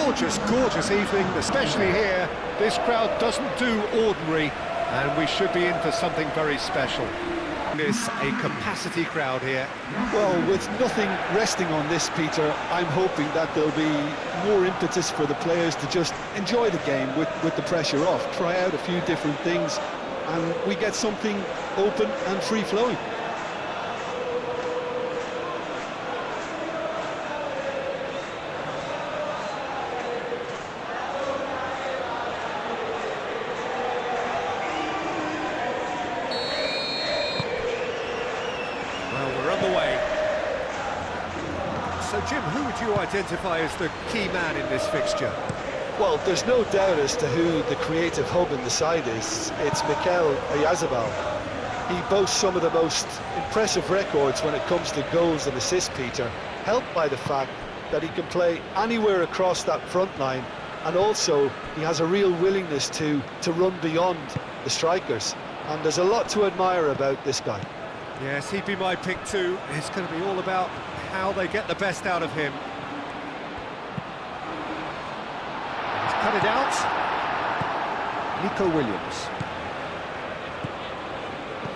gorgeous, gorgeous evening, especially here. This crowd doesn't do ordinary, and we should be in for something very special. It's a capacity crowd here. Well, with nothing resting on this, Peter, I'm hoping that there'll be more impetus for the players to just enjoy the game with the pressure off, try out a few different things, and we get something open and free-flowing. So, Jim, who would you identify as the key man in this fixture? Well, there's no doubt as to who the creative hub in the side is. It's Mikel Oyarzabal. He boasts some of the most impressive records when it comes to goals and assists, Peter, helped by the fact that he can play anywhere across that front line, and also he has a real willingness to run beyond the strikers. And there's a lot to admire about this guy. Yes, he'd be my pick too. It's going to be all about how they get the best out of him. He's cut it out. Nico Williams.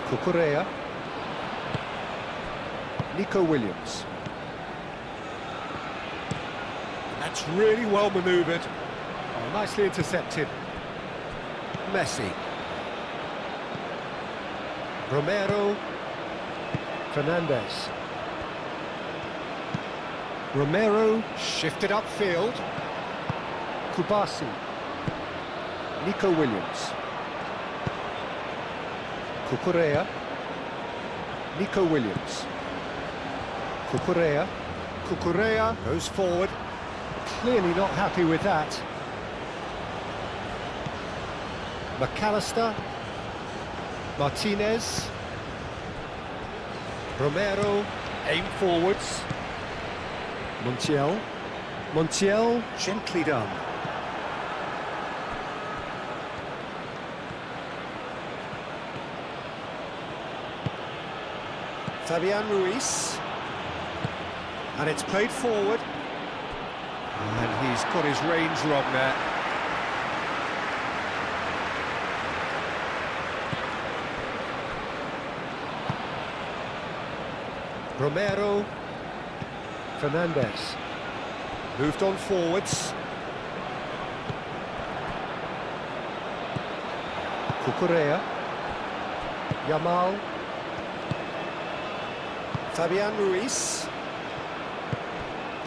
Cucurella. Nico Williams. That's really well manoeuvred. Oh, nicely intercepted. Messi. Romero. Fernandez. Romero shifted upfield. Kubasi. Nico Williams. Cucurella. Nico Williams. Cucurella. Cucurella goes forward. Clearly not happy with that. McAllister. Martinez. Romero, aim forwards. Montiel, gently done. Fabian Ruiz. And it's played forward. And he's got his range wrong there. Romero, Fernandez, moved on forwards. Cucurella, Yamal, Fabian Ruiz,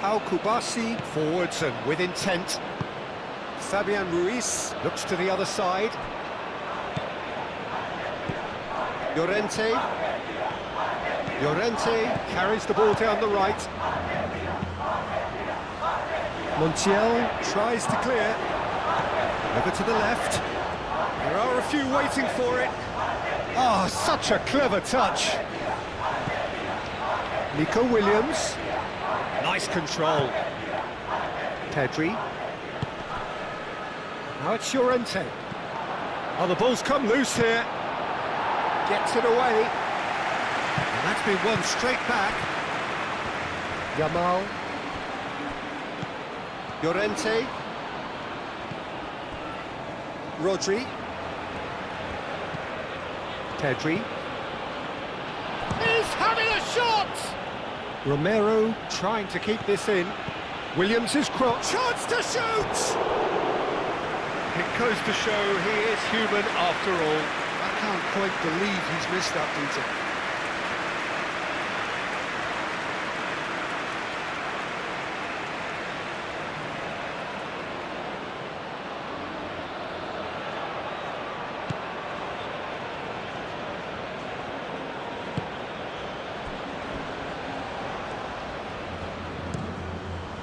Pau Kubasi, forwards and with intent. Fabian Ruiz looks to the other side. Llorente carries the ball down the right. Montiel tries to clear. Over to the left. There are a few waiting for it. Oh, such a clever touch. Nico Williams. Nice control. Pedri. Now it's Llorente. Oh, the ball's come loose here. Gets it away. And that's been won straight back. Yamal. Llorente. Rodri. Pedri. He's having a shot! Romero trying to keep this in. Williams is crossed. Chance to shoot! It goes to show he is human after all. I can't quite believe he's missed that, Peter.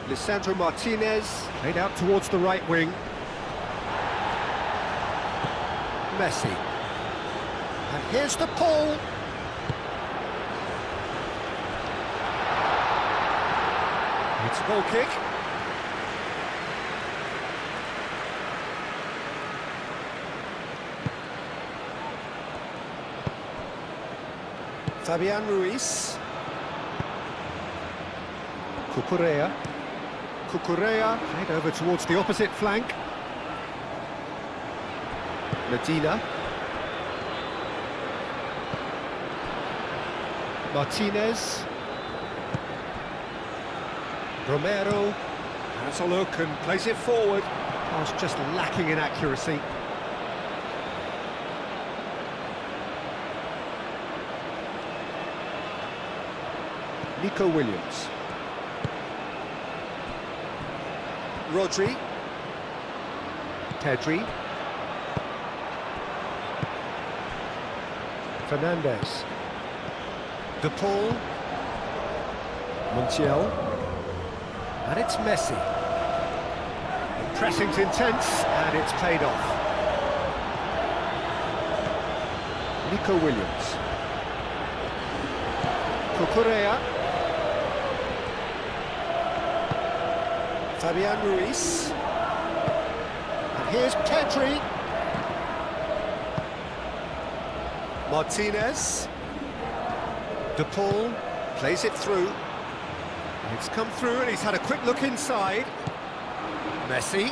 Lisandro Martinez, played out towards the right wing. Messi. And here's the pull. It's a goal kick. Fabian Ruiz. Cucurella. Cucurella, head over towards the opposite flank. Medina. Martinez. Romero has a look and plays it forward. Pass just lacking in accuracy. Nico Williams. Rodri. Pedri. Fernandez. De Paul. Montiel. And it's Messi. The pressing's intense and it's paid off. Nico Williams. Cucurella. Fabian Ruiz. And here's Pedri. Martinez. De Paul plays it through. It's come through and he's had a quick look inside. Messi.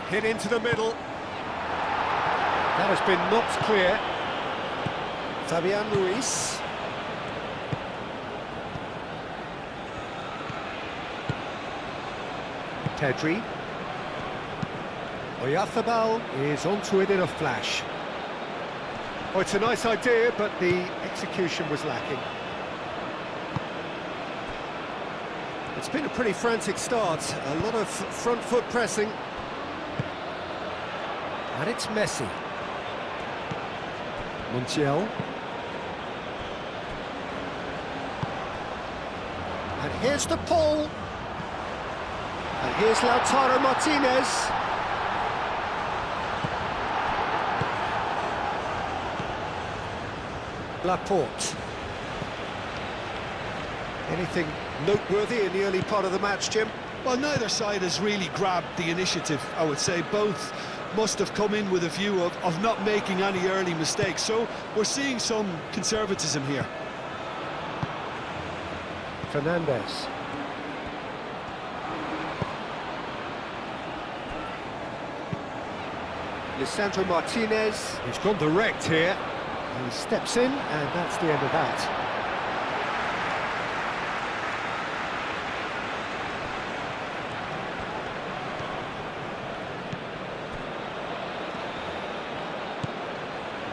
Hit into the middle. That has been knocked clear. Fabian Ruiz. Pedri. Oyarzabal is onto it in a flash. Oh, it's a nice idea, but the execution was lacking. It's been a pretty frantic start, a lot of front foot pressing. And it's Messi. Montiel. And here's the Paul. And here's Lautaro Martinez. Laporte. Anything noteworthy in the early part of the match, Jim? Well, neither side has really grabbed the initiative, I would say. Both must have come in with a view of not making any early mistakes. So we're seeing some conservatism here. Fernandez. Lisandro Martinez. He's gone direct here. He steps in, and that's the end of that.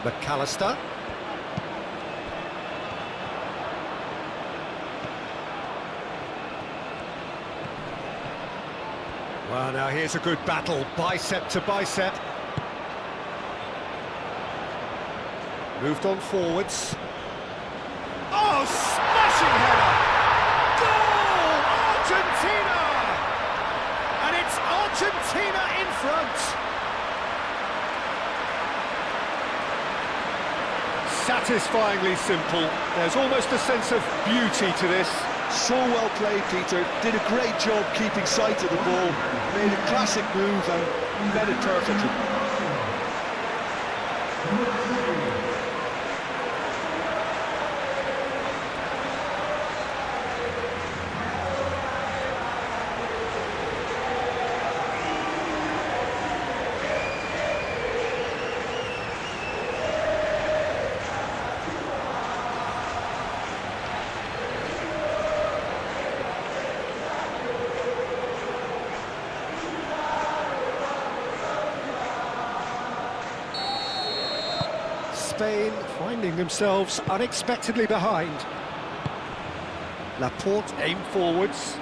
McAllister. Well, now here's a good battle, bicep to bicep. Moved on forwards. Oh, smashing header! Goal! Argentina! And it's Argentina in front. Satisfyingly simple. There's almost a sense of beauty to this. So well played, Peter. Did a great job keeping sight of the ball. Made a classic move and met it perfectly. Spain finding themselves unexpectedly behind. Laporte aim forwards.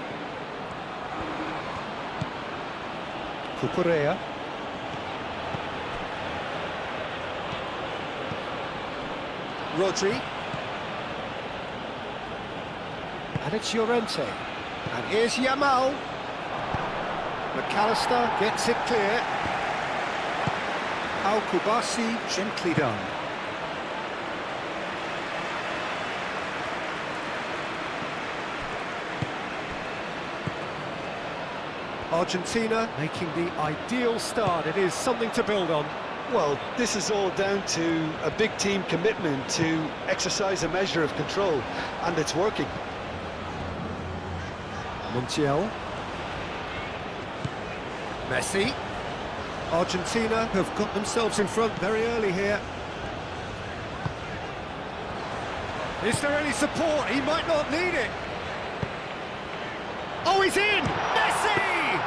Cucurella. Rodri. And it's Llorente. And here's Yamal. McAllister gets it clear. Al-Kubasi gently done. Argentina making the ideal start. It is something to build on. Well, this is all down to a big team commitment to exercise a measure of control, and it's working. Montiel. Messi. Argentina have got themselves in front very early here. Is there any support? He might not need it. Oh, he's in! Messi!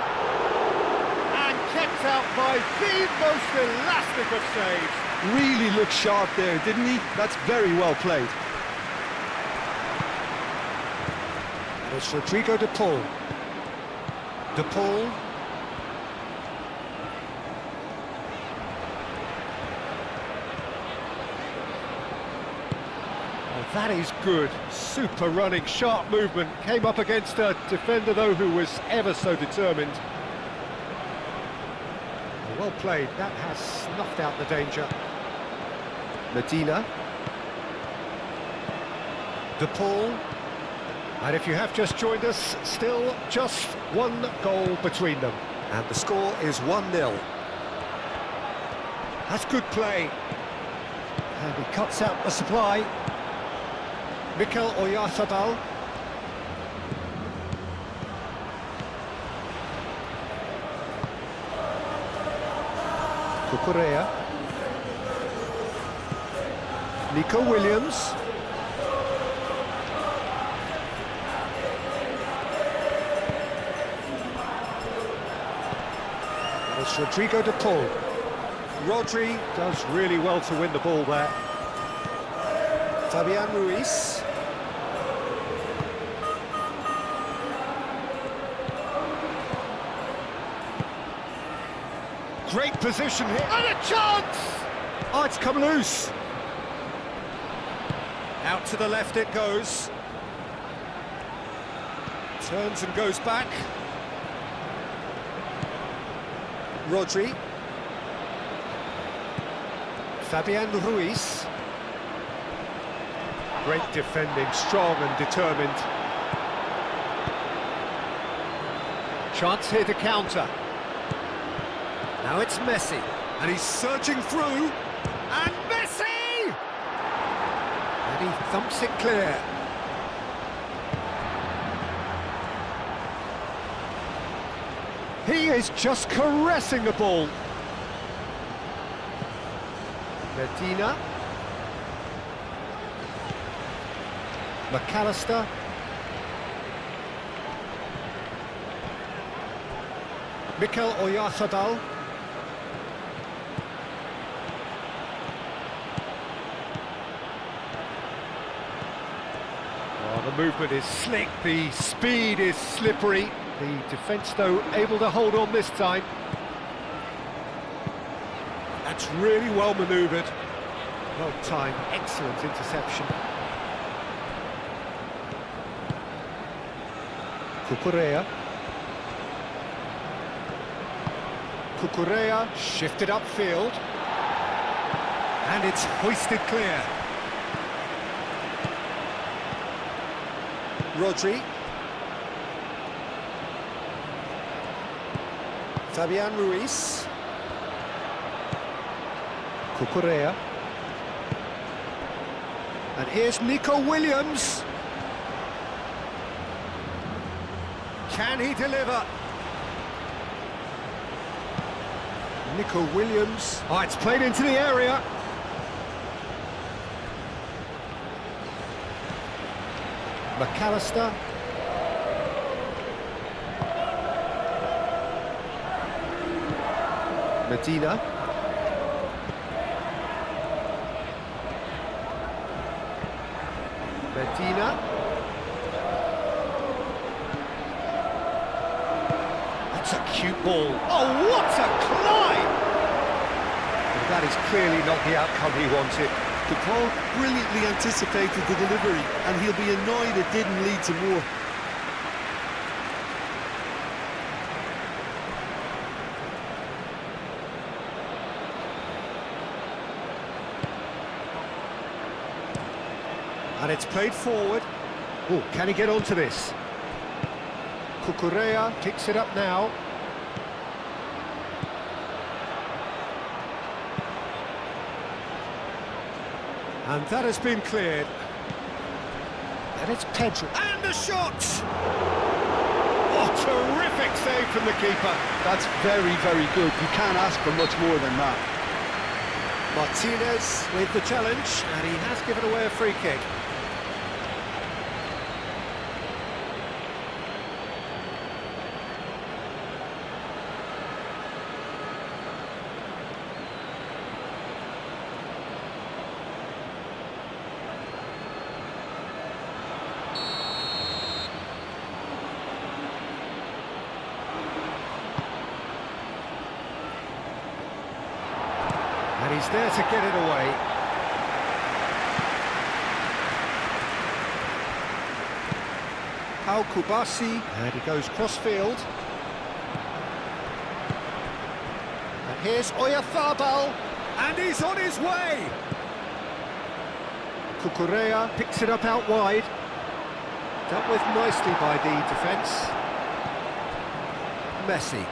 And kept out by the most elastic of saves. Really looked sharp there, didn't he? That's very well played. And it's Rodrigo de Paul. De Paul. Oh, that is good. Super running, sharp movement. Came up against a defender, though, who was ever so determined. Well played. That has snuffed out the danger. Medina. De Paul. And if you have just joined us, still just one goal between them. And the score is 1-0. That's good play. And he cuts out the supply. Mikel Oyarzabal. Cucurella. Nico Williams. And it's Rodrigo de Paul. Rodri does really well to win the ball there. Fabian Ruiz. Great position here, and a chance! Oh, it's come loose. Out to the left it goes. Turns and goes back. Rodri. Fabian Ruiz. Great defending, strong and determined. Chance here to counter. Now it's Messi, and he's searching through, and Messi! And he thumps it clear. He is just caressing the ball. Medina. McAllister. Mikel Oyarzabal. Oh, the movement is slick, the speed is slippery. The defence, though, able to hold on this time. That's really well manoeuvred. Well timed, excellent interception. Cucurella. Cucurella shifted upfield. And it's hoisted clear. Rodri. Fabian Ruiz. Cucurella. And here's Nico Williams. Can he deliver? Nico Williams. Oh, it's played into the area. McAllister. Medina. Medina. That's a cute ball. Oh, what a climb! Well, that is clearly not the outcome he wanted. De Paul brilliantly anticipated the delivery, and he'll be annoyed it didn't lead to more. And it's played forward. Oh, can he get onto this? Cucurella kicks it up now. And that has been cleared. And it's Pedro. And the shot! Oh, terrific save from the keeper. That's very, very good. You can't ask for much more than that. Martinez with the challenge, and he has given away a free kick. And he's there to get it away. Al Kubasi, and he goes cross-field. And here's Oyarzabal, and he's on his way! Cucurella picks it up out wide. Dealt with nicely by the defence. Messi.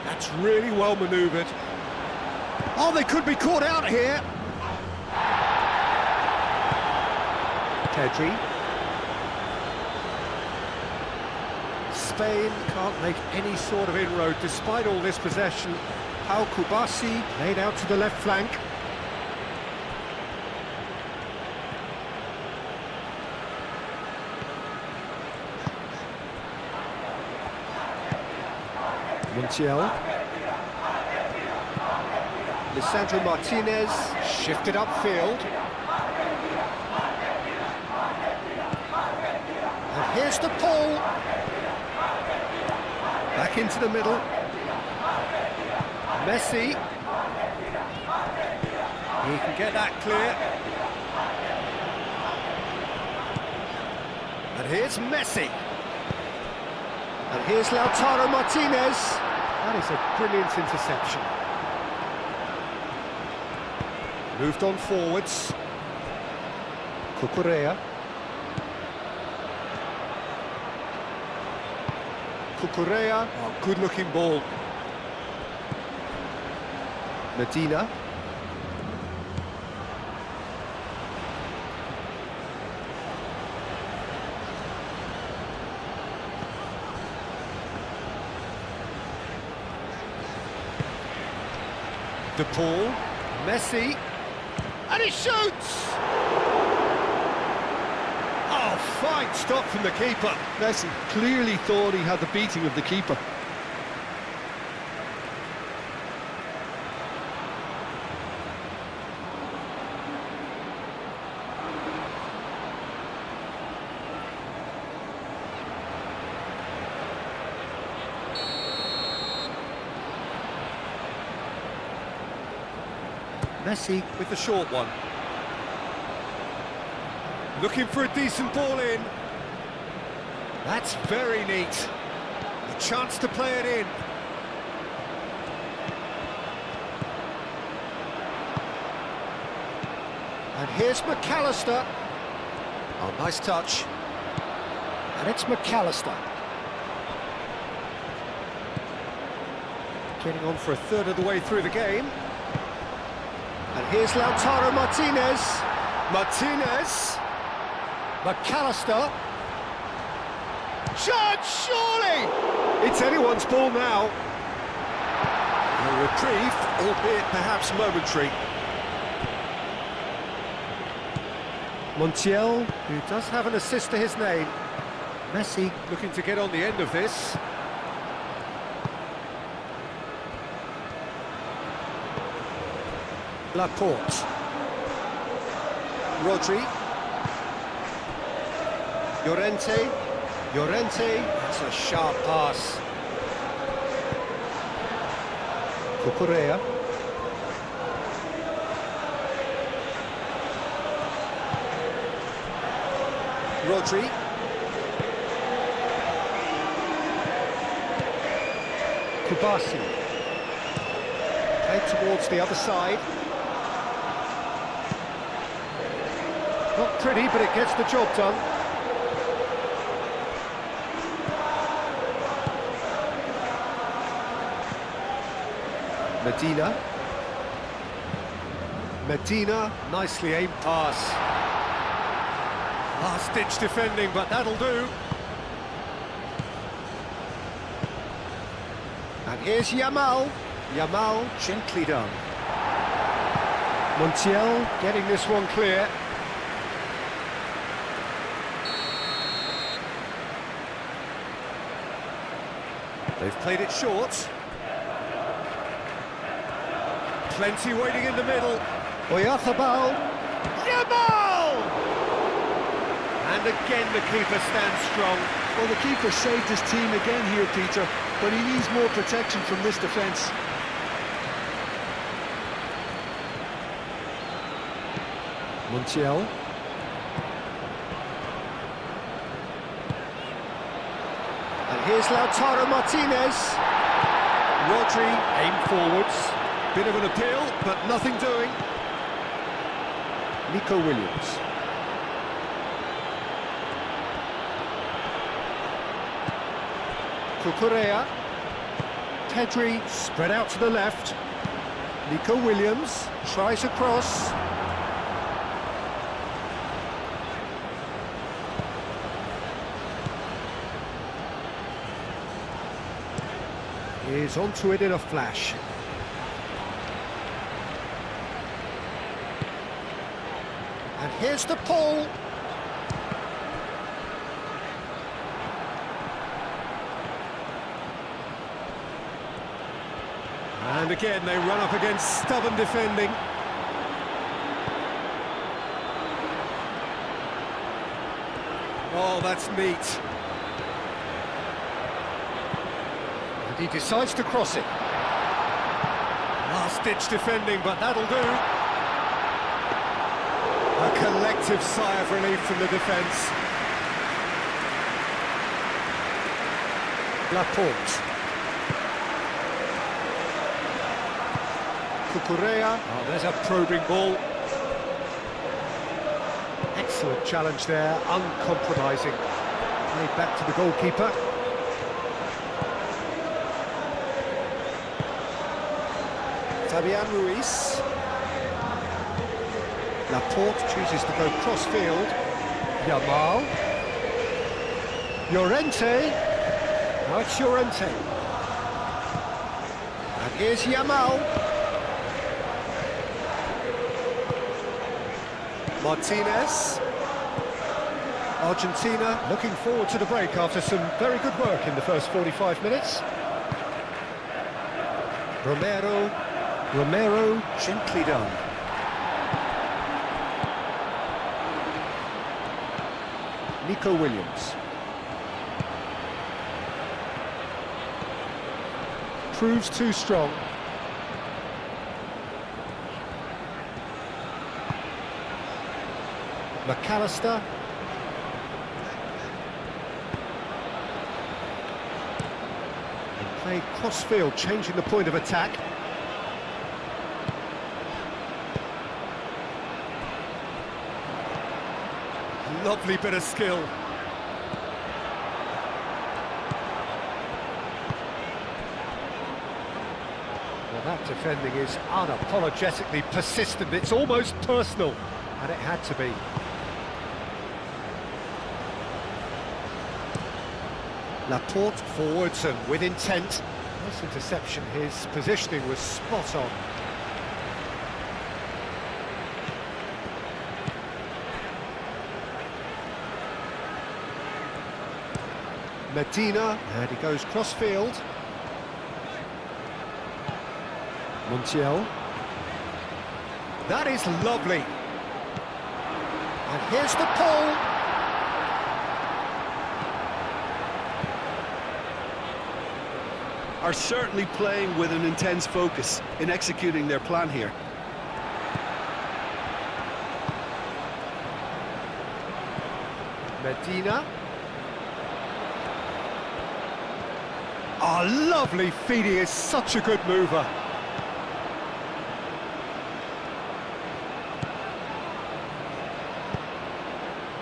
That's really well manoeuvred. Oh, they could be caught out here. Pedri. Spain can't make any sort of inroad despite all this possession. Al Kubasi laid out to the left flank. Montiel. Lisandro Martinez shifted upfield. And here's the pull. Back into the middle. Messi. He can get that clear. And here's Messi. And here's Lautaro Martinez. That is a brilliant interception. Moved on forwards. Cucurella. Cucurella. Oh, good-looking ball. Medina. De Paul. Messi. And he shoots! Oh, fine stop from the keeper. Messi clearly thought he had the beating of the keeper. Messi with the short one. Looking for a decent ball in. That's very neat. A chance to play it in. And here's McAllister. Oh, nice touch. And it's McAllister. Getting on for a third of the way through the game. And here's Lautaro Martinez. Martinez. McAllister. Shot, surely! It's anyone's ball now. A reprieve, albeit perhaps momentary. Montiel, who does have an assist to his name. Messi looking to get on the end of this. Laporte. Rodri. Llorente. Llorente. That's a sharp pass. Cucurella. Rodri. Kubasi. Played towards the other side. Not pretty, but it gets the job done. Medina. Medina, nicely aimed pass. Last-ditch defending, but that'll do. And here's Yamal. Yamal, gently done. Montiel getting this one clear. They've played it short. Plenty waiting in the middle. Oyarzabal. Yamal! And again the keeper stands strong. Well, the keeper saved his team again here, Peter, but he needs more protection from this defence. Montiel. And here's Lautaro Martinez. Rodri aimed forwards. Bit of an appeal, but nothing doing. Nico Williams. Cucurella. Pedri spread out to the left. Nico Williams tries a cross. Is onto it in a flash. And here's the pull. And again they run up against stubborn defending. Oh, that's neat. He decides to cross it. Last-ditch defending, but that'll do. A collective sigh of relief from the defence. Laporte. Cucurella. Oh, there's a probing ball. Excellent challenge there, uncompromising. Played back to the goalkeeper. Fabian Ruiz. Laporte chooses to go cross-field. Yamal. Llorente. Now it's Llorente. And here's Yamal. Martinez. Argentina looking forward to the break after some very good work in the first 45 minutes. Romero, gently done. Nico Williams. Proves too strong. McAllister. And played cross-field, changing the point of attack. Lovely bit of skill. Well, that defending is unapologetically persistent. It's almost personal, and it had to be. Laporte forwards and with intent. Nice interception. His positioning was spot on. Medina, and he goes cross-field. Montiel. That is lovely. And here's the pull. Are certainly playing with an intense focus in executing their plan here. Medina. Oh, lovely feed, he is such a good mover.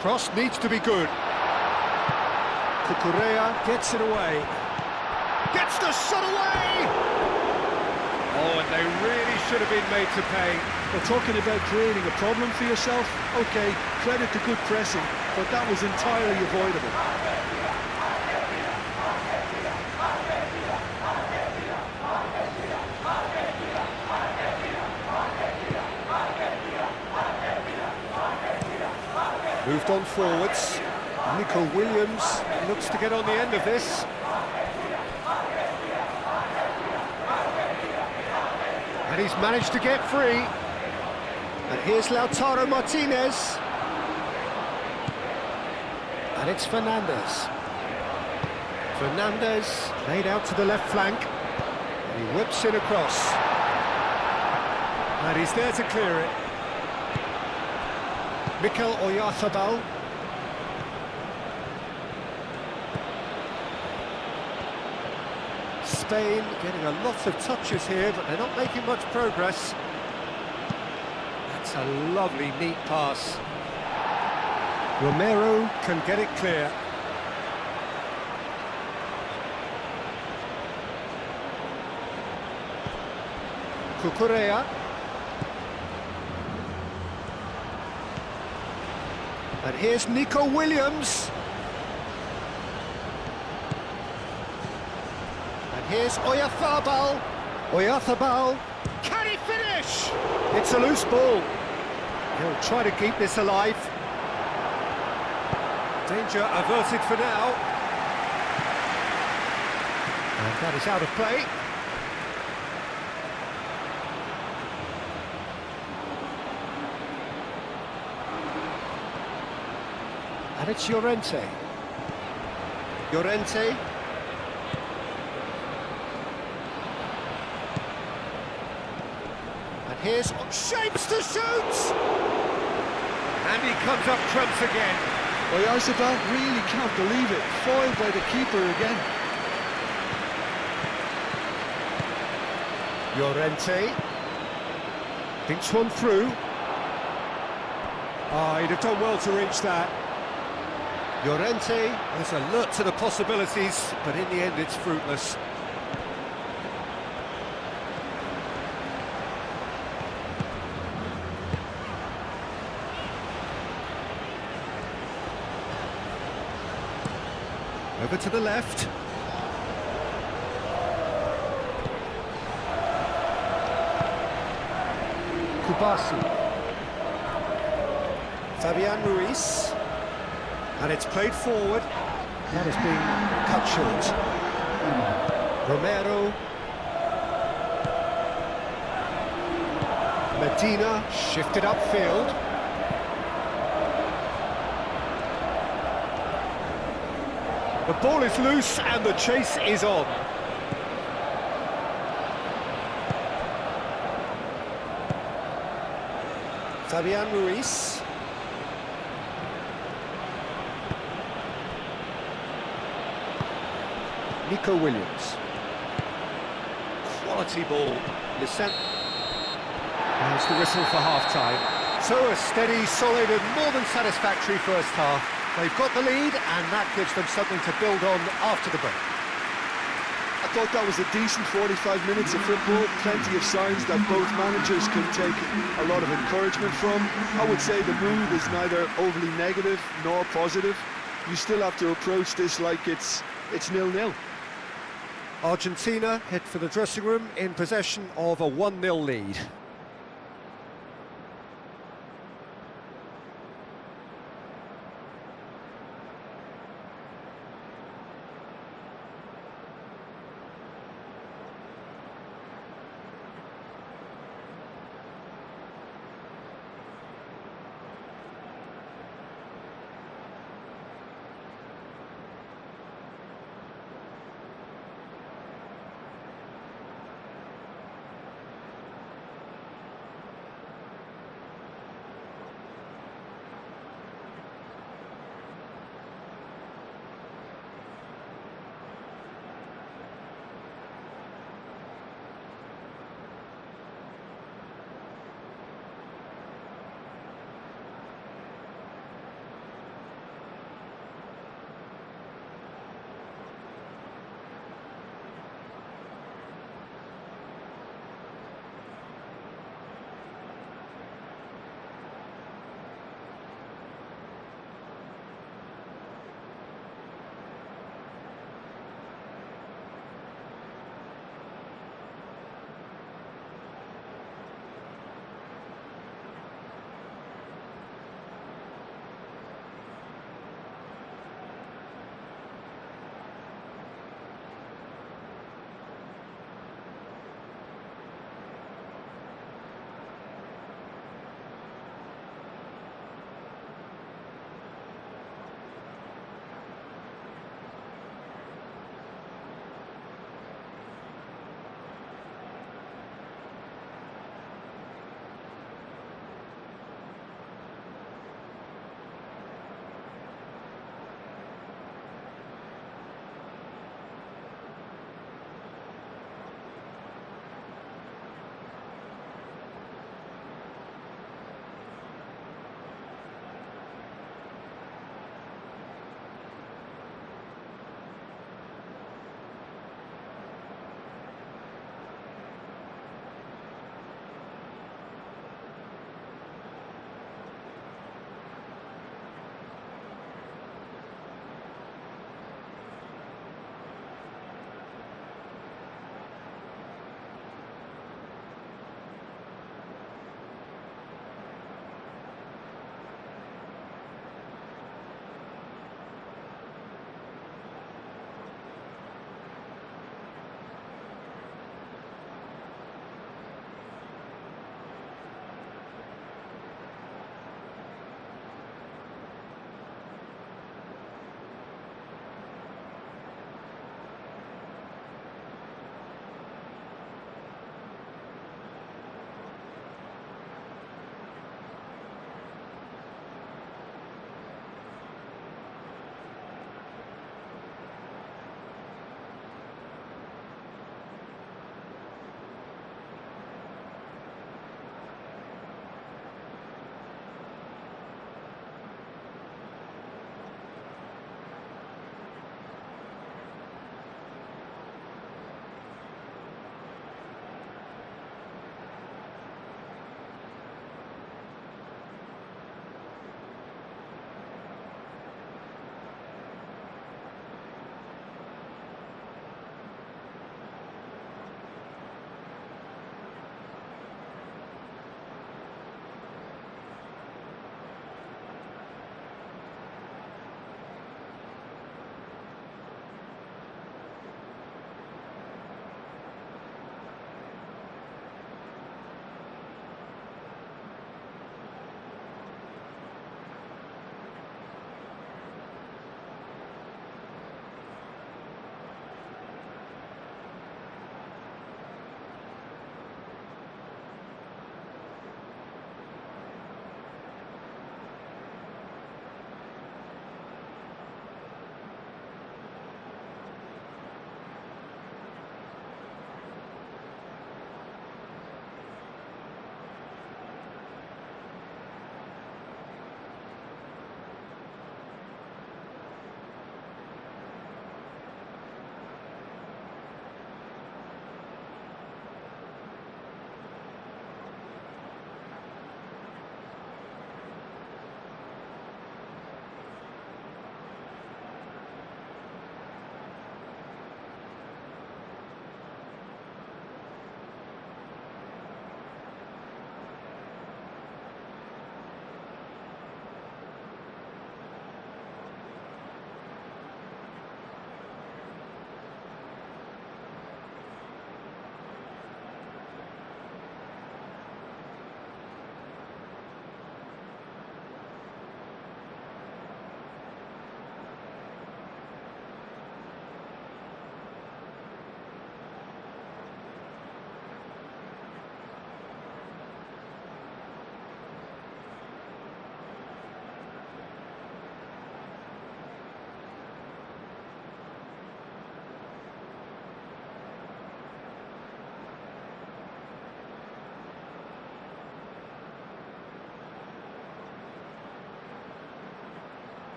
Cross needs to be good. Cucurella gets it away. Gets the shot away! Oh, and they really should have been made to pay. We're talking about creating a problem for yourself. Okay, credit to good pressing, but that was entirely avoidable. Moved on forwards. Nico Williams looks to get on the end of this. And he's managed to get free. And here's Lautaro Martinez. And it's Fernandez. Fernandez laid out to the left flank. And he whips it across. And he's there to clear it. Mikel Oyarzabal. Spain getting a lot of touches here, but they're not making much progress. That's a lovely, neat pass. Romero can get it clear. Cucurella. And here's Nico Williams. And here's Oyarzabal. Oyarzabal. Can he finish? It's a loose ball. He'll try to keep this alive. Danger averted for now. And that is out of play. And it's Llorente. Llorente. And here's shapes to shoot! And he comes up trumps again. Oyarzabal really can't believe it. Foiled by the keeper again. Llorente. Thinks one through. Oh, he'd have done well to reach that. Llorente is alert to the possibilities, but in the end it's fruitless. Over to the left. Kubasi. Fabian Ruiz. And it's played forward. That is being cut short. Romero. Medina shifted upfield. The ball is loose and the chase is on. Fabian Ruiz. Nico Williams. Quality ball. Listen. There's the whistle for half-time. So a steady, solid and more than satisfactory first half. They've got the lead and that gives them something to build on after the break. I thought that was a decent 45 minutes of football. Plenty of signs that both managers can take a lot of encouragement from. I would say the mood is neither overly negative nor positive. You still have to approach this like it's 0-0. Argentina head for the dressing room in possession of a 1-0 lead.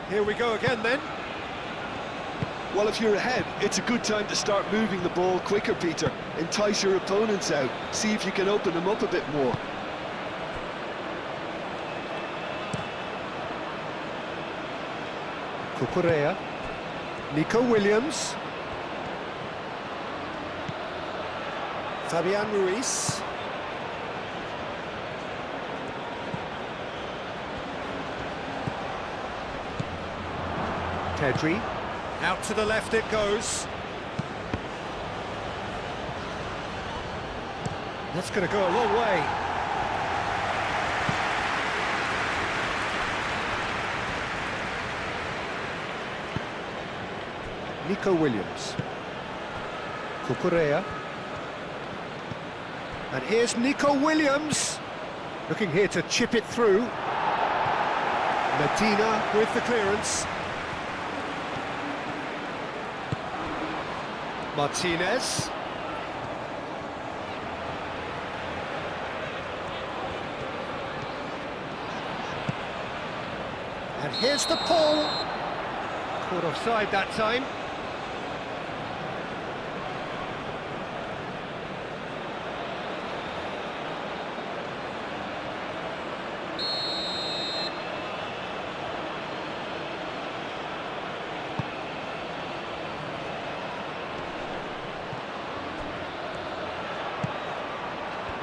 Here we go again then. Well, if you're ahead, it's a good time to start moving the ball quicker, Peter. Entice your opponents out. See if you can open them up a bit more. Cucurella. Nico Williams. Fabian Ruiz. Pedri. Out to the left it goes. That's going to go a long way. Nico Williams. Cucurella. And here's Nico Williams. Looking here to chip it through. Medina with the clearance. Martinez. And here's the pull. Caught offside that time.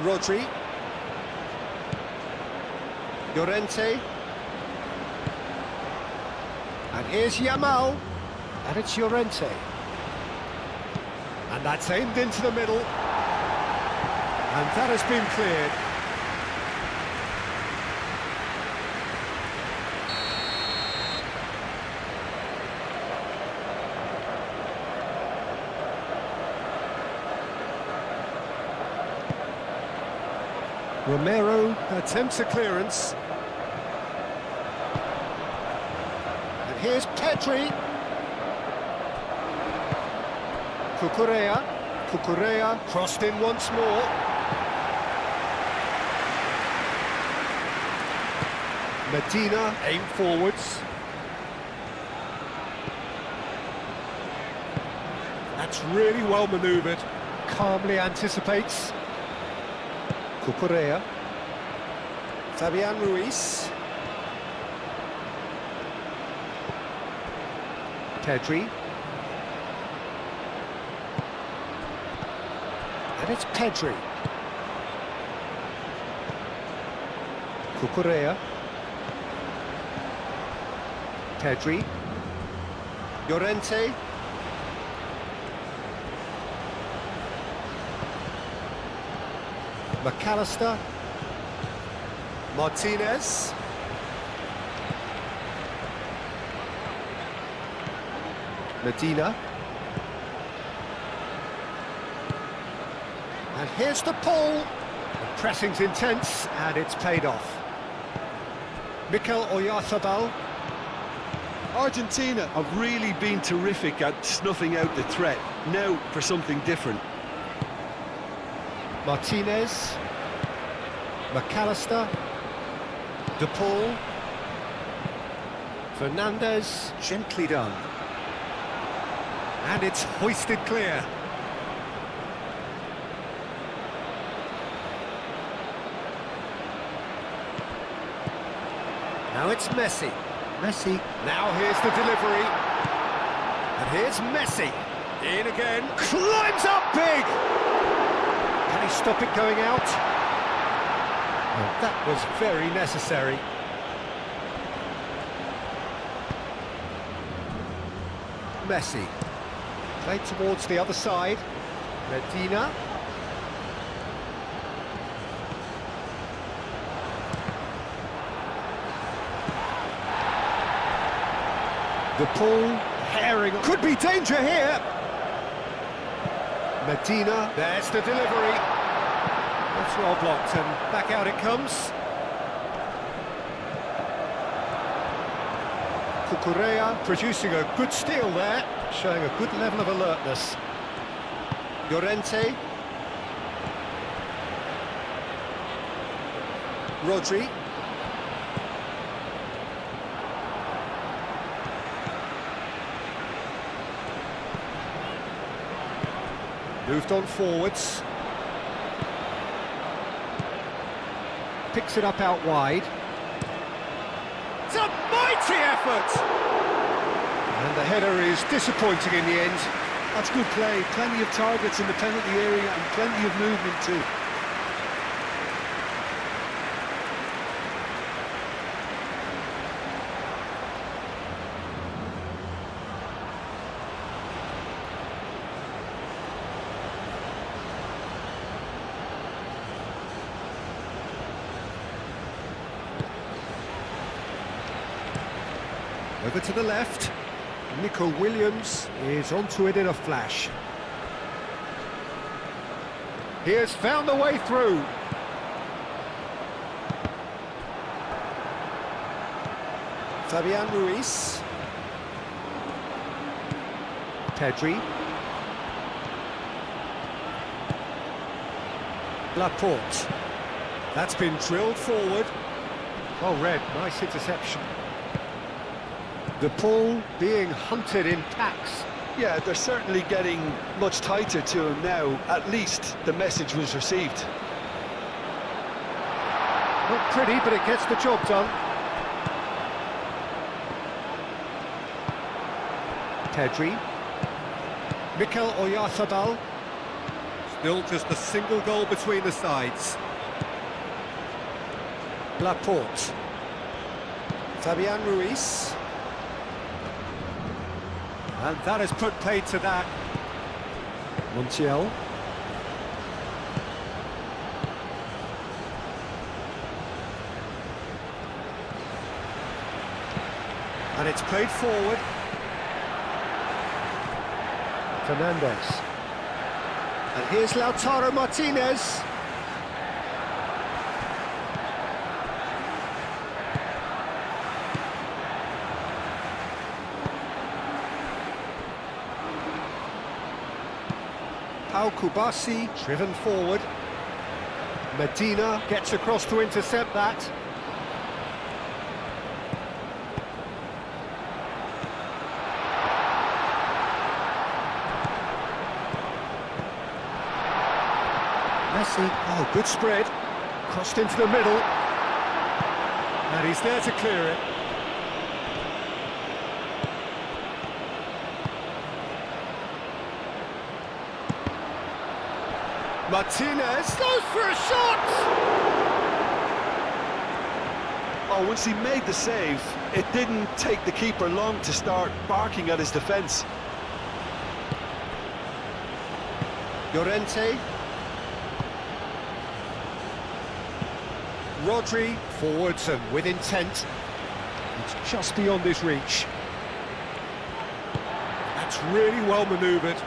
Rodri. Llorente. And here's Yamal. And it's Llorente. And that's aimed into the middle. And that has been cleared. Romero attempts a clearance. And here's Pedri. Cucurella. Cucurella crossed in once more. Medina aimed forwards. That's really well manoeuvred. Calmly anticipates. Cucurella. Fabian Ruiz. Pedri. And it's Pedri. Cucurella. Pedri. Llorente. McAllister. Martinez. Medina. And here's the pull. The pressing's intense, and it's paid off. Mikel Oyarzabal. Argentina have really been terrific at snuffing out the threat. Now for something different. Martinez. McAllister. De Paul. Fernandez. Gently done. And it's hoisted clear. Now it's Messi. Messi. Now here's the delivery. And here's Messi. In again. Climbs up big! Can he stop it going out? Well, that was very necessary. Messi. Played towards the other side. Medina. The pull, herring, could be danger here. Medina, there's the delivery. That's well blocked, and back out it comes. Cucurella producing a good steal there, showing a good level of alertness. Llorente. Rodri. Moved on forwards. Picks it up out wide. It's a mighty effort! And the header is disappointing in the end. That's good play. Plenty of targets in the penalty area and plenty of movement too. Over to the left. Nico Williams is onto it in a flash. He has found the way through. Fabian Ruiz. Pedri. Laporte. That's been drilled forward. Well read, nice interception. The ball being hunted in packs. Yeah, they're certainly getting much tighter to him now. At least the message was received. Not pretty, but it gets the job done. Pedri. Mikel Oyarzabal. Still just a single goal between the sides. Laporte. Fabian Ruiz. And that has put paid to that. Montiel. And it's played forward. Fernandez. And here's Lautaro Martinez. Pau Kubasi driven forward. Medina gets across to intercept that. Messi, oh, good spread. Crossed into the middle. And he's there to clear it. Martinez goes for a shot! Oh, once he made the save, it didn't take the keeper long to start barking at his defence. Llorente. Rodri, forwards and with intent. It's just beyond his reach. That's really well manoeuvred.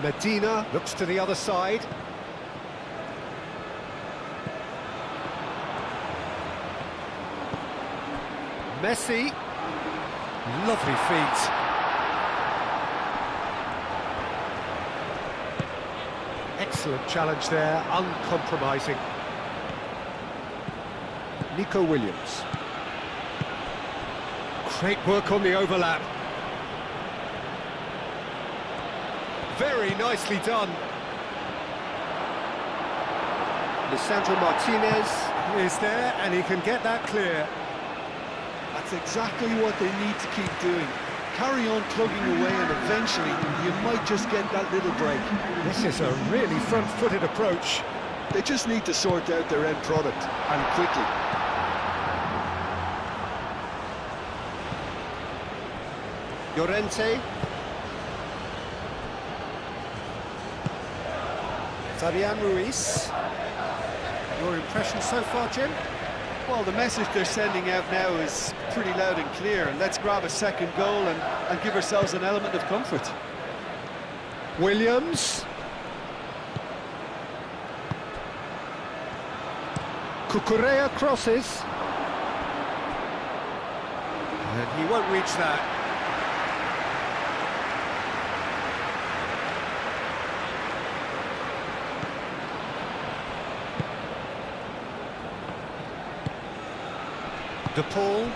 Medina looks to the other side. Messi. Lovely feet. Excellent challenge there, uncompromising. Nico Williams. Great work on the overlap. Very nicely done. Lisandro Martinez is there and he can get that clear. That's exactly what they need to keep doing. Carry on plugging away and eventually you might just get that little break. This is a really front-footed approach. They just need to sort out their end product, and quickly. Llorente. Fabian Ruiz. Your impression so far, Jim? Well, the message they're sending out now is pretty loud and clear, and let's grab a second goal and give ourselves an element of comfort. Williams. Cucurella crosses. And he won't reach that. De Paul.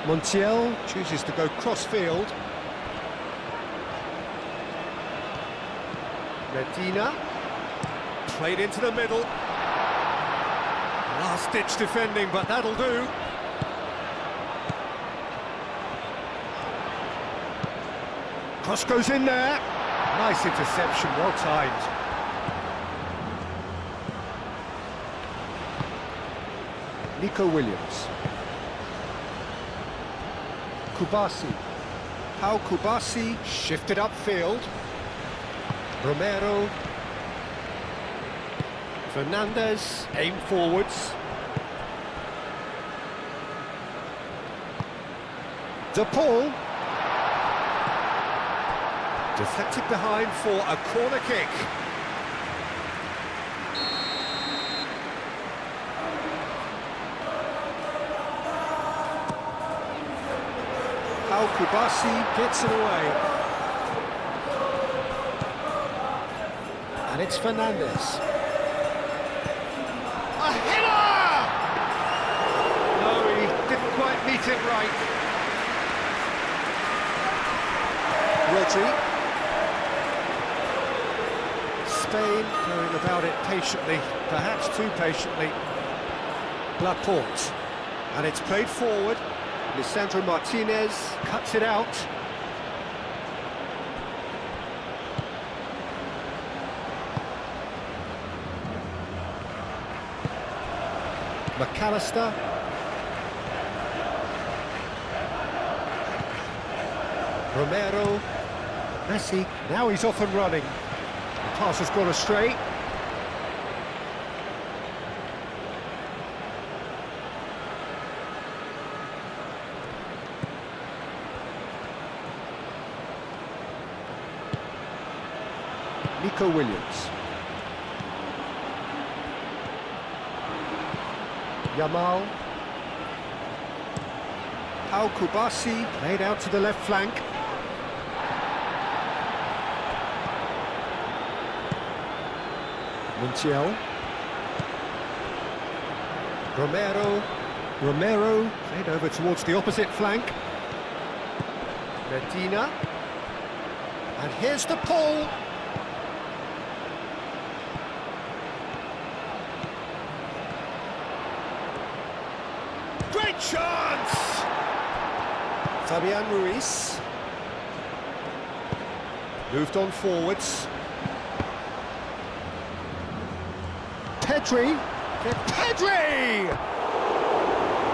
Montiel chooses to go cross-field. Medina, played into the middle. Last-ditch defending, but that'll do. Cross goes in there. Nice interception, well timed. Nico Williams. Kubasi. Pau Kubasi shifted upfield. Romero. Fernandez aimed forwards. De Paul. Deflected behind for a corner kick. Al Kubasi gets it away. And it's Fernandez. A header! No, he didn't quite meet it right. Rodri. Spain going about it patiently, perhaps too patiently. Laporte. And it's played forward. Lisandro Martinez cuts it out. McAllister. Romero. Messi. Now he's off and running. The pass has gone astray. Nico Williams. Yamal. Pau Kubasi played out to the left flank. Montiel. Romero played over towards the opposite flank. Medina. And here's the Paul. Great chance! Fabian Ruiz. Moved on forwards. Pedri! Pedri!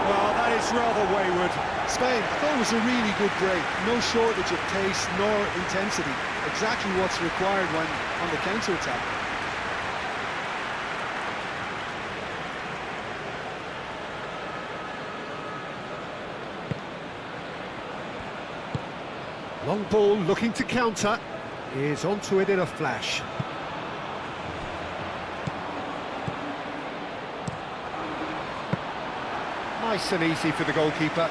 Well, that is rather wayward. Spain, I thought it was a really good break. No shortage of pace nor intensity. Exactly what's required when on the counter-attack. Long ball looking to counter. Is onto it in a flash. Nice and easy for the goalkeeper.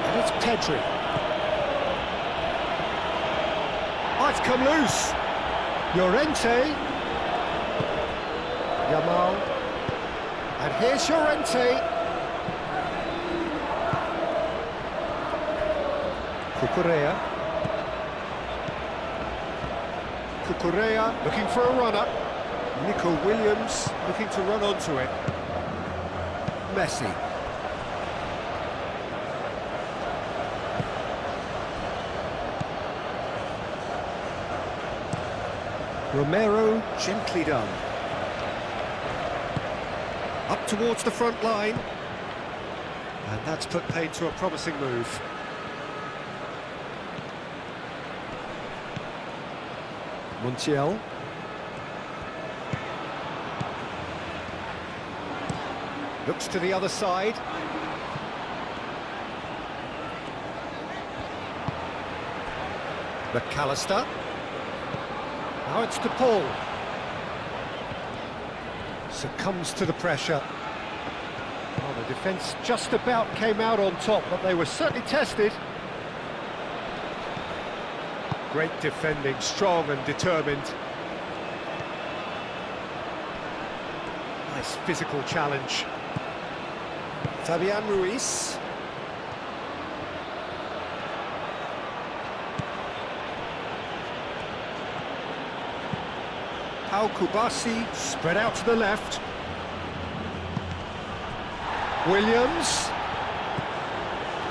And it's Pedri. Oh, it's come loose. Llorente. Yamal. And here's Llorente. Cucurella looking for a runner. Nico Williams looking to run onto it. Messi. Romero, gently done. Up towards the front line. And that's put paid to a promising move. Montiel. Looks to the other side. McAllister. Now it's De Paul. Succumbs to the pressure. Well, the defence just about came out on top, but they were certainly tested. Great defending, strong and determined. Nice physical challenge. Fabian Ruiz. Al Kubasi spread out to the left. Williams.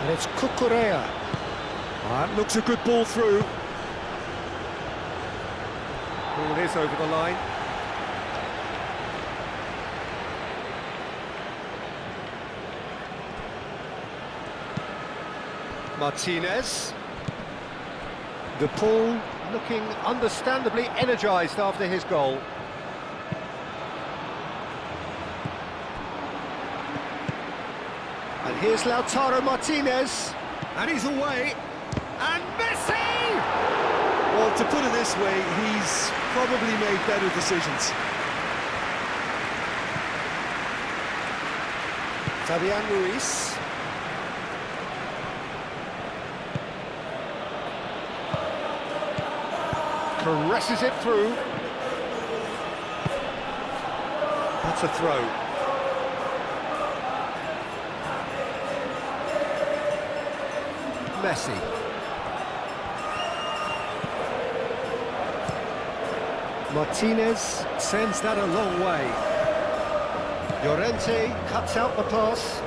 And it's Cucurella. That looks a good ball through. Ball is over the line. Martinez. De Paul looking understandably energised after his goal. And here's Lautaro Martinez. And he's away. And Messi! Well, to put it this way, he's probably made better decisions. Fabian Ruiz. Caresses it through. That's a throw. Messi. Martinez sends that a long way. Llorente cuts out the pass.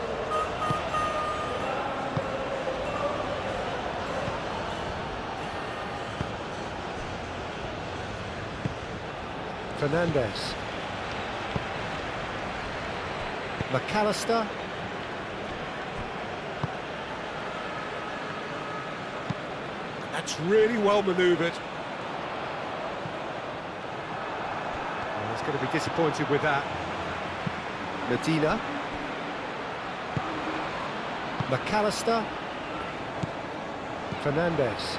Fernandez. McAllister. That's really well manoeuvred. Well, he's going to be disappointed with that. Medina. McAllister. Fernandez.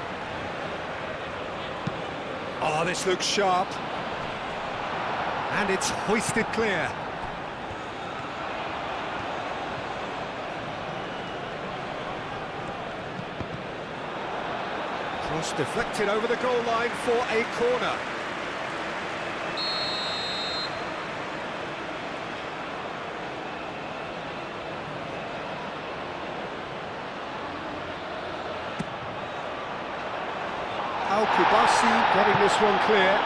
Oh, this looks sharp. And it's hoisted clear. Cross deflected over the goal line for a corner. Al Kubasi getting this one clear.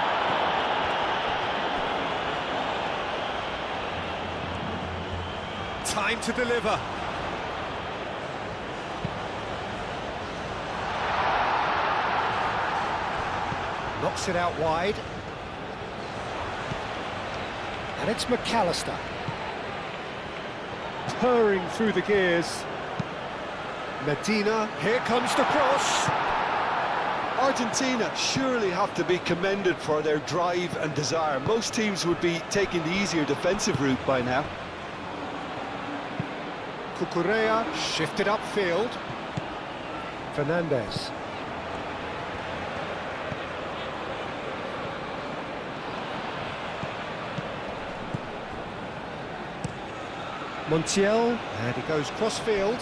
Time to deliver. Knocks it out wide. And it's McAllister. Purring through the gears. Medina, here comes the cross. Argentina surely have to be commended for their drive and desire. Most teams would be taking the easier defensive route by now. Cucurella shifted upfield. Fernandez. Montiel, and he goes cross-field.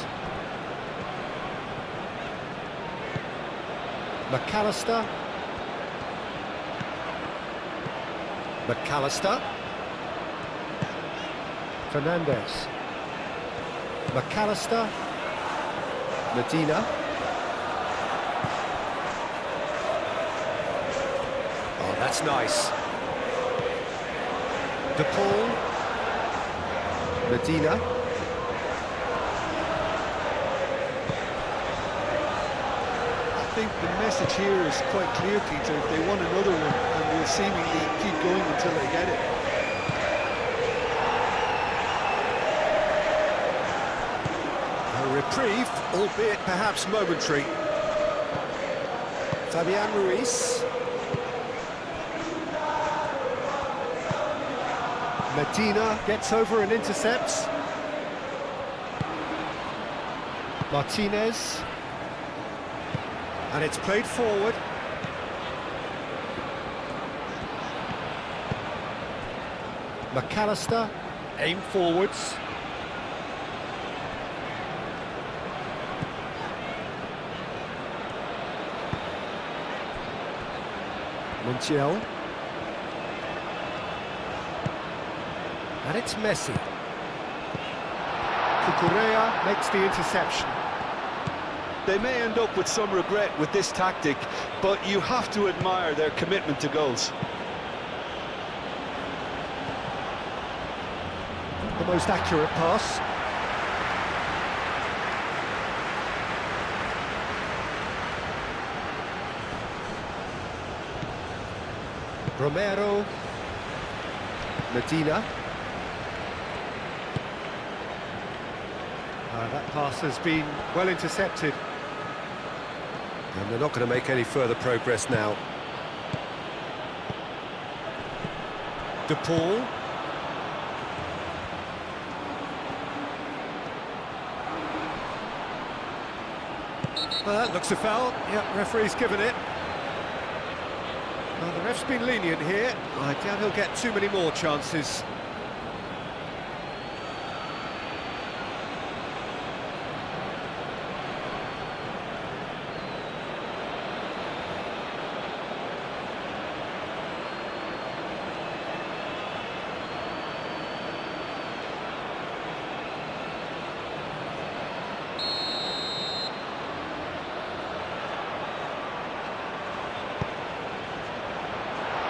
McAllister. McAllister. Fernandez. McAllister. Medina. Oh, that's nice. De Paul. Medina. I think the message here is quite clear, Peter. They want another one and will seemingly keep going until they get it. A reprieve, albeit perhaps momentary. Fabian Ruiz. Medina gets over and intercepts. Martinez. And it's played forward. McAllister, aim forwards. Montiel. And it's Messi. Cucurella makes the interception. They may end up with some regret with this tactic, but you have to admire their commitment to goals. The most accurate pass. Romero. Medina. That pass has been well intercepted. And they're not going to make any further progress now. De Paul. Well, that looks a foul. Yep, referee's given it. Well, the ref's been lenient here. I doubt he'll get too many more chances.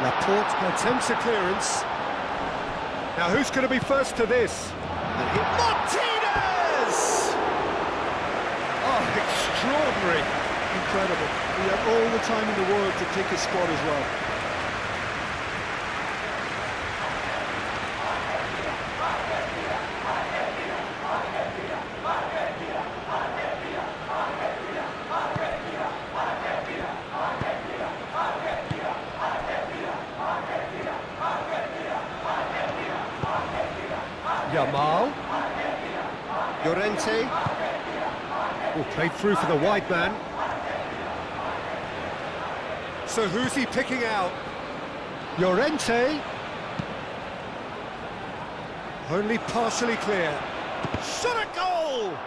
Laporte attempts a clearance. Now who's going to be first to this? Martinez! Oh, extraordinary. Incredible. He had all the time in the world to pick his spot as well. Yamal. Llorente. Oh, played through for the wide man. So who's he picking out? Llorente. Only partially clear. Shot a goal!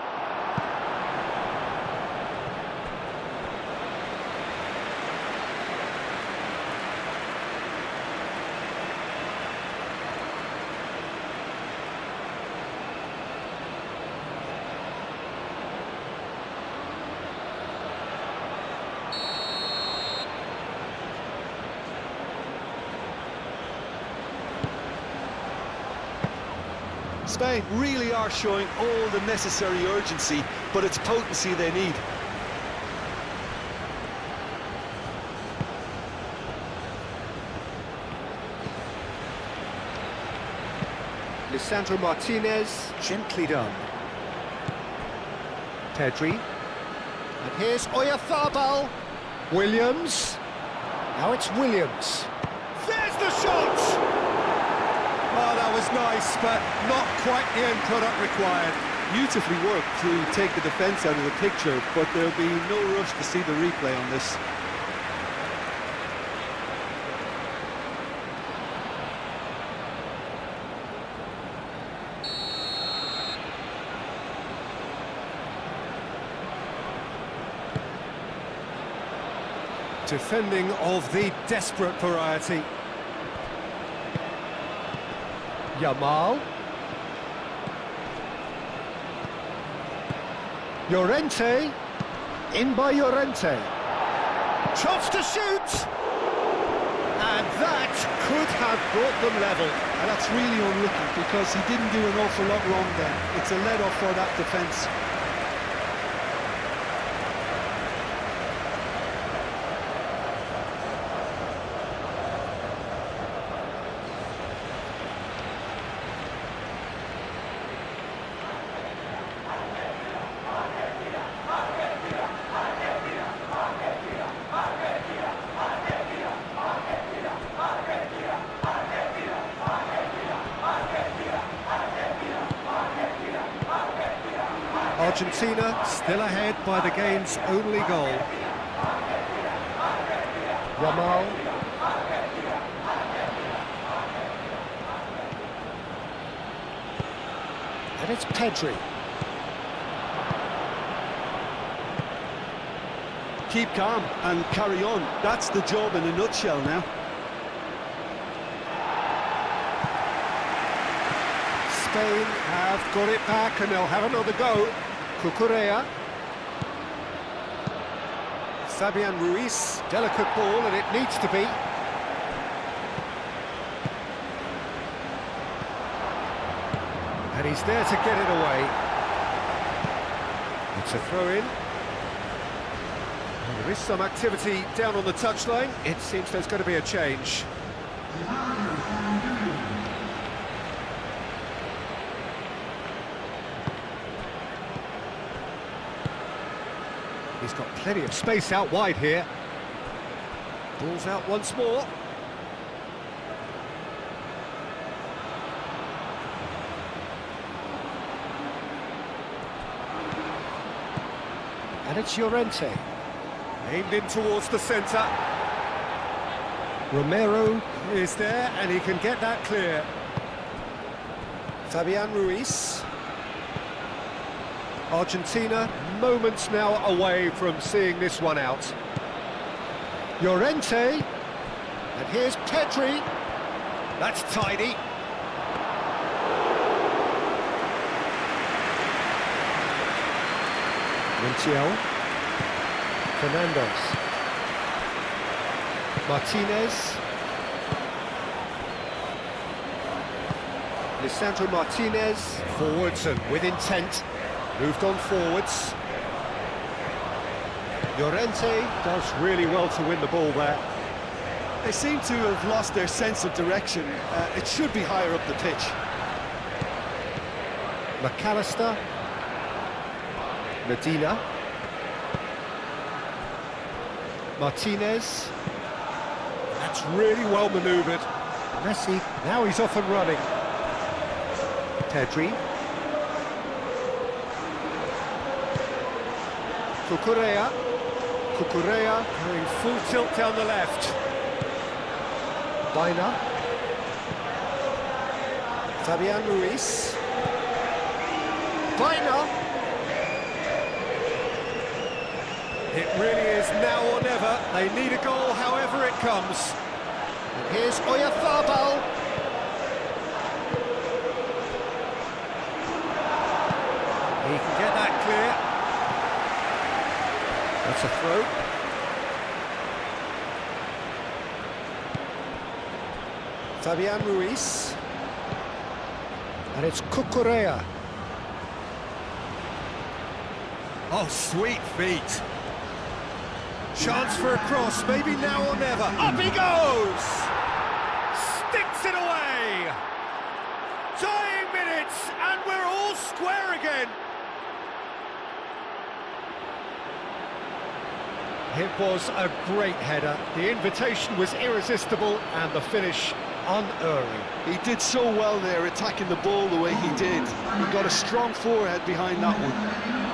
Spain really are showing all the necessary urgency, but it's potency they need. Lisandro Martinez, gently done. Pedri. And here's Oyarzabal. Williams. Now it's Williams. There's the shot! Oh, that was nice, but not quite the end product required. Beautifully worked to take the defence out of the picture, but there'll be no rush to see the replay on this. Defending of the desperate variety. Yamal. Llorente. In by Llorente. Chance to shoot! And that could have brought them level. And that's really unlucky because he didn't do an awful lot wrong then. It's a let-off for that defence. Argentina still ahead by the game's only goal. Yamal. And it's Pedri. keep calm and carry on. That's the job in a nutshell now. Spain have got it back and they'll have another go. Cucurella. Fabian Ruiz, delicate ball and it needs to be. And he's there to get it away. It's a throw-in. There is some activity down on the touchline. It seems there's going to be a change. He's got plenty of space out wide here. Ball's out once more. And it's Llorente. Aimed in towards the centre. Romero is there and he can get that clear. Fabian Ruiz. Argentina moments now away from seeing this one out. Llorente. And here's Pedri. That's tidy. Montiel. Fernandez. Martinez. Lisandro Martinez. Forwards and with intent. Moved on forwards. Llorente does really well to win the ball there. They seem to have lost their sense of direction. It should be higher up the pitch. McAllister. Medina. Martinez. That's really well manoeuvred. Messi, now he's off and running. Pedri. Cucurella. Cucurella going full tilt down the left. Baina. Fabian Ruiz. Baina. It really is now or never. They need a goal however it comes. And here's Oyarzabal. He can get that clear. That's a throw. Fabian Ruiz. And it's Cucurella. Oh, sweet feet. Chance for a cross, maybe now or never. Up he goes! Sticks it away! Dying minutes, and we're all square again. It was a great header. The invitation was irresistible, and the finish unerring. He did so well there, attacking the ball the way he did. He got a strong forehead behind that one.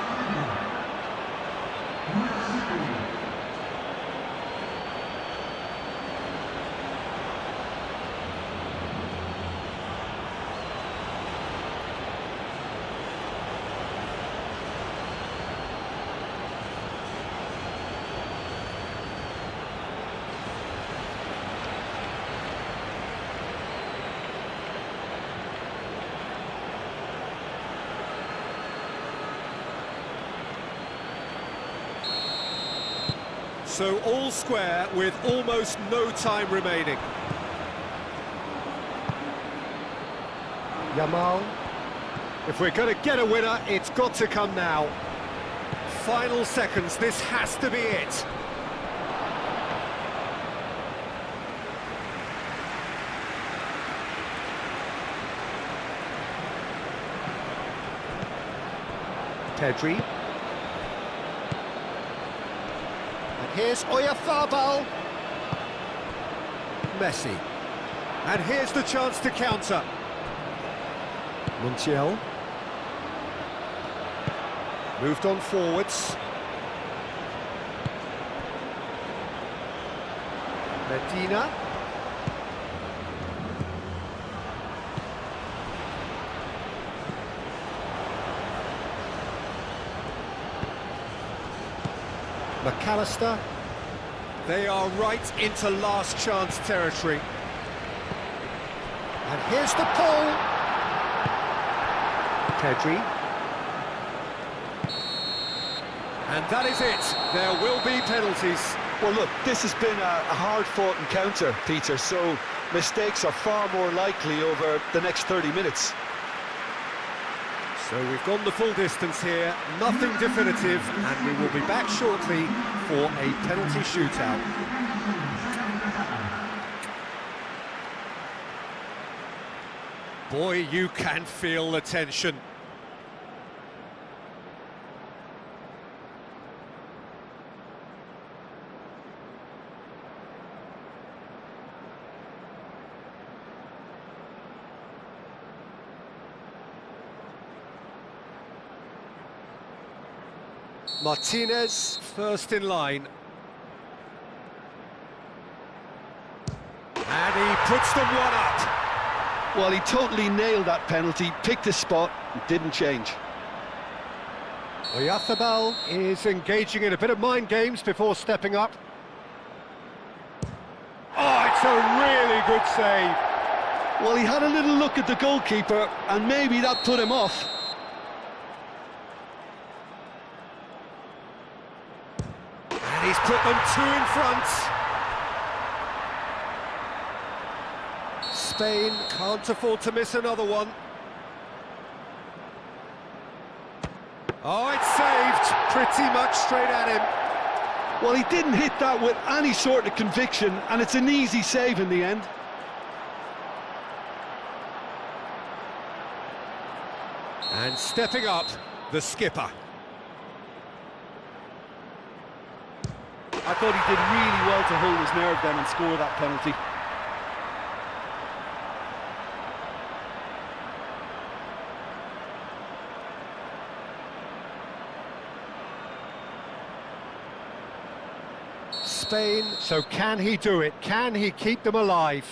So all square with almost no time remaining. Yamal. If we're going to get a winner, it's got to come now. Final seconds, this has to be it. Pedri. Here's Oyarzabal. Messi. And here's the chance to counter. Montiel. Moved on forwards. Medina. McAllister. They are right into last chance territory. And here's the pull. Pedri. And that is it. There will be penalties. Well, look, this has been a hard-fought encounter, Peter, so mistakes are far more likely over the next 30 minutes. So we've gone the full distance here, nothing definitive, and we will be back shortly for a penalty shootout. Boy, you can feel the tension. Martinez, first in line. And he puts them one up. Well, he totally nailed that penalty, picked his spot, and didn't change. Oyarzabal is engaging in a bit of mind games before stepping up. Oh, it's a really good save. Well, he had a little look at the goalkeeper, and maybe that put him off. And he's put them two in front. Spain can't afford to miss another one. Oh, it's saved pretty much straight at him. Well, he didn't hit that with any sort of conviction, and it's an easy save in the end. And stepping up, the skipper. I thought he did really well to hold his nerve then and score that penalty. Spain, so can he do it? Can he keep them alive?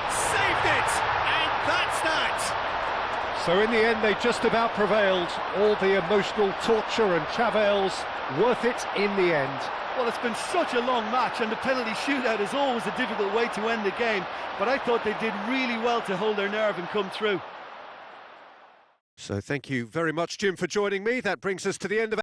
Saved it! And that's that! So in the end, they just about prevailed. All the emotional torture and travails, worth it in the end. Well, it's been such a long match, and the penalty shootout is always a difficult way to end the game, but I thought they did really well to hold their nerve and come through. So thank you very much, Jim, for joining me. That brings us to the end of